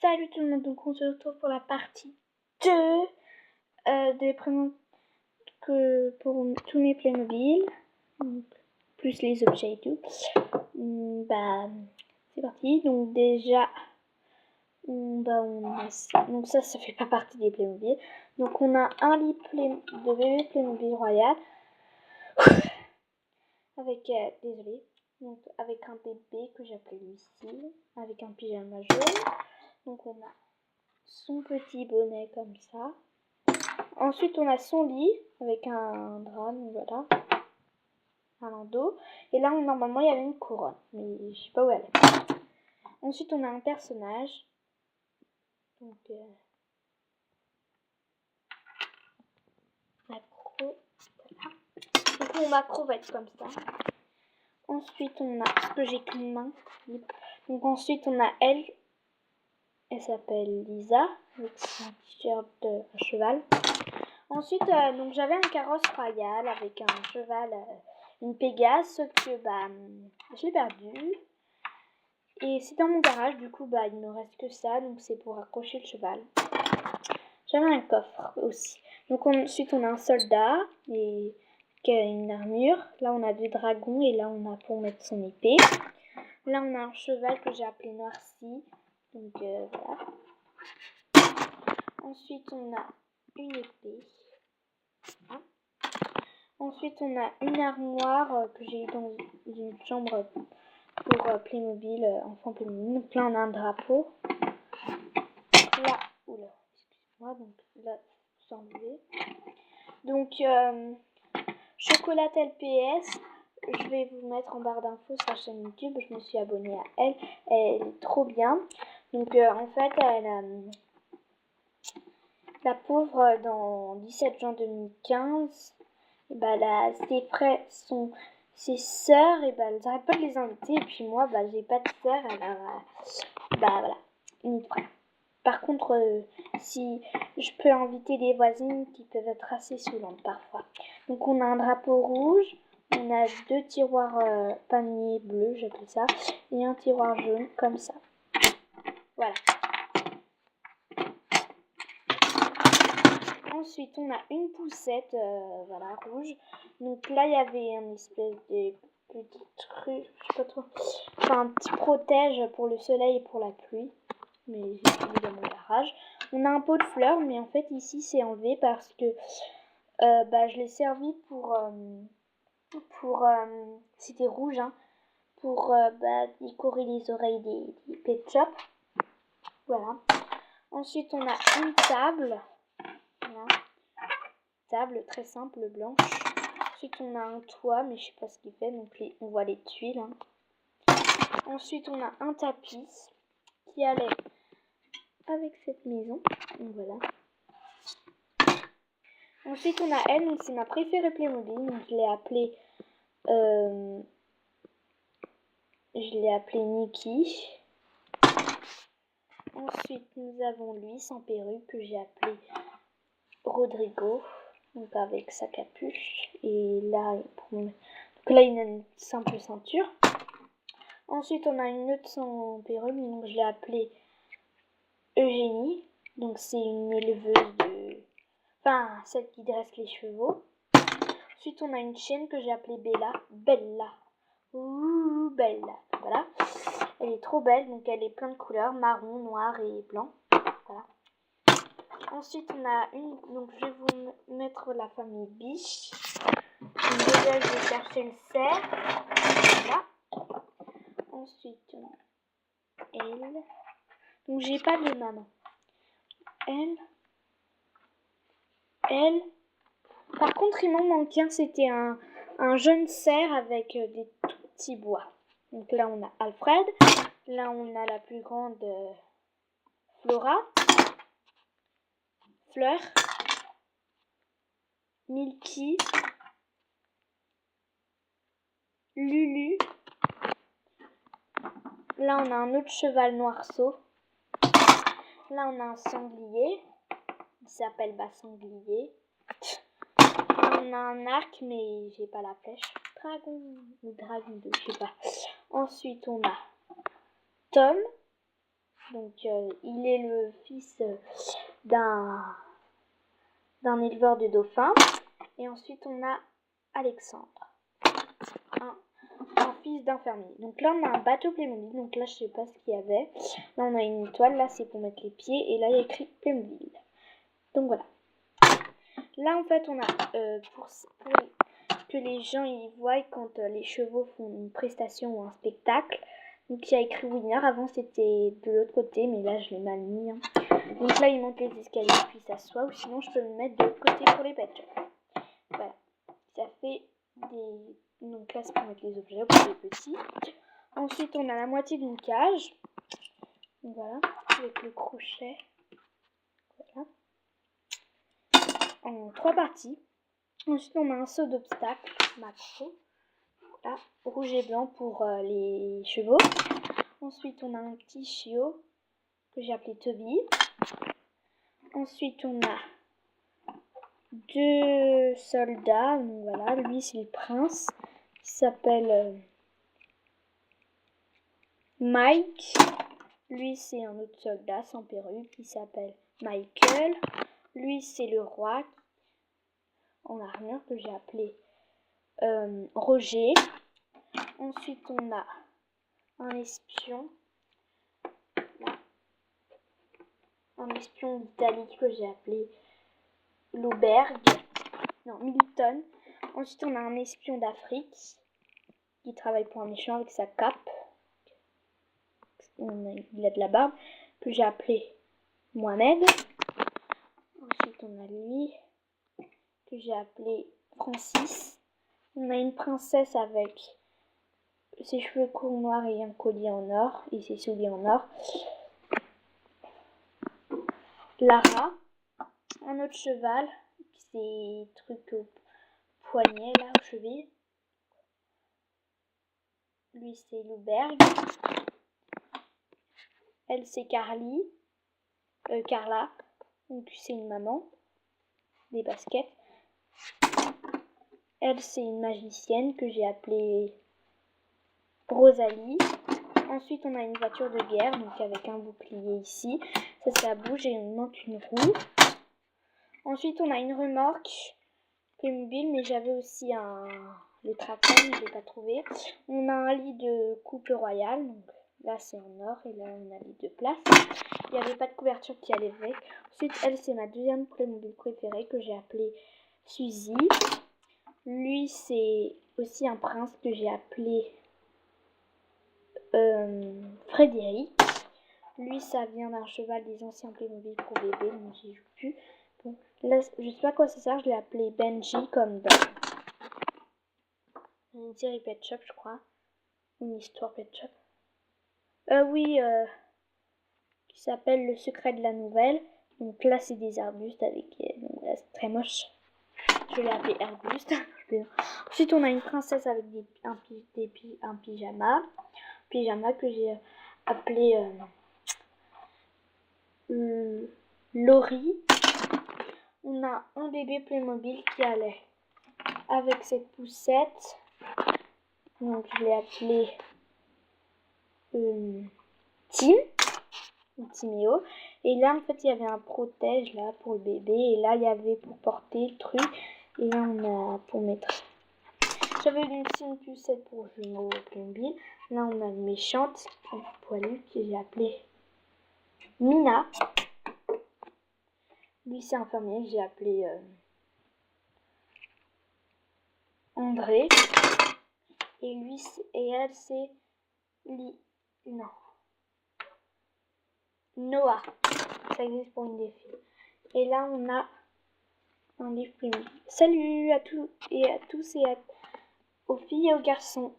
Salut tout le monde, donc on se retrouve pour la partie 2 des prénoms que pour tous mes Playmobil, donc, plus les objets et tout. C'est parti. Donc déjà, on a, donc ça fait pas partie des Playmobil. Donc on a un lit de bébé Playmobil Royal avec désolé, donc avec un bébé que j'appelle Lucie, avec un pyjama jaune. Donc on a son petit bonnet comme ça. Ensuite, on a son lit avec un drap, donc voilà, un landau. Et là, normalement, il y avait une couronne, mais je sais pas où elle est. Ensuite, on a un personnage. Donc, macro. Voilà. Donc, mon macro va être comme ça. Ensuite, on a, parce que j'ai qu'une main. Donc, ensuite, on a elle. Elle s'appelle Lisa, avec son t-shirt de cheval. Ensuite, donc j'avais un carrosse royal avec un cheval, une Pégase, sauf que je l'ai perdu. Et c'est dans mon garage, du coup il ne me reste que ça, donc c'est pour accrocher le cheval. J'avais un coffre aussi. Donc ensuite on a un soldat et qui a une armure. Là on a des dragons et là on a pour mettre son épée. Là on a un cheval que j'ai appelé Noirci. Donc voilà. Ensuite on a une épée. Ensuite, on a une armoire que j'ai eu dans une chambre pour Playmobil, enfant Playmobil. Donc là, on a un drapeau. Là, oula, excusez-moi, donc là, c'est enlevé. Donc, Chocolatel PS, je vais vous mettre en barre d'infos sur la chaîne YouTube. Je me suis abonnée à elle. Elle est trop bien. Donc, en fait, la pauvre, dans 17 juin 2015, ses sœurs, et elles n'arrêtent pas de les inviter. Et puis moi, j'ai pas de sœurs, alors voilà, ni de frères. Par contre, si je peux inviter des voisines qui peuvent être assez saoulantes parfois. Donc on a un drapeau rouge, on a 2 tiroirs paniers bleus, j'appelle ça, et un tiroir jaune comme ça. Voilà. Ensuite, on a une poussette, voilà, rouge. Donc là, il y avait un espèce de petit truc, je sais pas trop, enfin un petit protège pour le soleil et pour la pluie. Mais j'ai trouvé dans mon garage. On a un pot de fleurs, mais en fait ici c'est enlevé parce que je l'ai servi pour c'était rouge, hein, pour décorer les oreilles des pet shop. Voilà. Ensuite, on a une table. Voilà. Table très simple, blanche. Ensuite, on a un toit, mais je sais pas ce qu'il fait, donc on voit les tuiles. Hein. Ensuite, on a un tapis qui allait avec cette maison. Donc voilà. Ensuite, on a elle, donc c'est ma préférée Playmobil, donc je l'ai appelée Nikki. Ensuite, nous avons lui sans perruque que j'ai appelé Rodrigo, donc avec sa capuche. Et là, donc là, il a une simple ceinture. Ensuite, on a une autre sans perruque, donc je l'ai appelée Eugénie. Donc c'est une éleveuse celle qui dresse les chevaux. Ensuite, on a une chienne que j'ai appelée Bella. Ouh, Bella. Voilà. Elle est trop belle, donc elle est plein de couleurs, marron, noir et blanc. Voilà. Ensuite, on a donc je vais vous mettre la famille Biche. Donc déjà, je vais chercher le cerf. Voilà. Ensuite, on a elle. Donc j'ai pas de maman. Elle. Par contre, il m'en manque un, c'était un jeune cerf avec des tout petits bois. Donc là, on a Alfred. Là, on a la plus grande Flora. Fleur. Milky. Lulu. Là, on a un autre cheval noirceau. Là, on a un sanglier. Il s'appelle Sanglier. Là, on a un arc, mais j'ai pas la flèche. Dragon ou Dragon 2, je sais pas. Ensuite, on a Tom. Donc il est le fils d'un éleveur de dauphins. Et ensuite on a Alexandre, un fils d'un fermier. Donc là on a un bateau Playmobil. Donc là je sais pas ce qu'il y avait. Là on a une étoile, là c'est pour mettre les pieds. Et là il y a écrit Playmobil. Donc voilà. Là en fait on a pour que les gens y voient quand les chevaux font une prestation ou un spectacle. Donc il y a écrit winner, avant c'était de l'autre côté mais là je l'ai mal mis. Donc là il monte les escaliers puis s'assoit, ou sinon je peux le mettre de l'autre côté pour les pet shops. Voilà, ça fait des... Donc là c'est pour mettre les objets pour les petits. Ensuite on a la moitié d'une cage. Donc voilà, avec le crochet. Voilà. En 3 parties. Ensuite on a un saut d'obstacle macro. Là, rouge et blanc pour les chevaux. Ensuite, on a un petit chiot que j'ai appelé Toby. Ensuite, on a 2 soldats. Donc voilà, lui c'est le prince qui s'appelle Mike. Lui c'est un autre soldat sans perruque qui s'appelle Michael. Lui c'est le roi en armure que j'ai appelé Roger. Ensuite, on a un espion. Là. Un espion d'Italie que j'ai appelé Louberg. Non, Milton. Ensuite, on a un espion d'Afrique qui travaille pour un méchant avec sa cape. Il a de la barbe, que j'ai appelé Mohamed. Ensuite, on a lui, que j'ai appelé Francis. On a une princesse avec ses cheveux courts noirs et un collier en or, et ses souliers en or. Lara. Un autre cheval, ses trucs au poignet, là, au cheville. Lui, c'est Louberg. Elle, c'est Carla. Donc, c'est une maman. Des baskets. Elle, c'est une magicienne que j'ai appelée Rosalie. Ensuite, on a une voiture de guerre, donc avec un bouclier ici. Ça bouge et il manque une roue. Ensuite, on a une remorque Playmobil, mais j'avais aussi le tracteur, mais je ne l'ai pas trouvé. On a un lit de couple royal, donc là c'est en or, et là on a le lit de place. Il n'y avait pas de couverture qui allait avec. Ensuite, elle, c'est ma deuxième Playmobil préférée que j'ai appelée Suzy. Lui, c'est aussi un prince que j'ai appelé Frédéric. Lui, ça vient d'un cheval des anciens Playmobil pour bébé, donc j'y joue plus. Bon, là, je sais pas à quoi ça sert, je l'ai appelé Benji comme dans une série Pet Shop, je crois. Une histoire Pet Shop. Oui, qui s'appelle Le secret de la nouvelle. Donc là, c'est des arbustes avec... donc là, c'est très moche. Je l'ai appelé arbuste. Ensuite, on a une princesse avec un pyjama. Pyjama que j'ai appelé Laurie. On a un bébé Playmobil qui allait avec cette poussette. Donc je l'ai appelé Timéo. Et là en fait il y avait un protège là pour le bébé. Et là il y avait pour porter le truc. Et là on a pour mettre. J'avais une poussette pour jumeaux Playmobil. Là on a une méchante poilue que j'ai appelée Mina. Lui c'est un fermier que j'ai appelé André. Et lui et elle c'est Noah. Ça existe pour une des filles. Et là on a un livre Playmobil. Salut à tous et aux filles et aux garçons.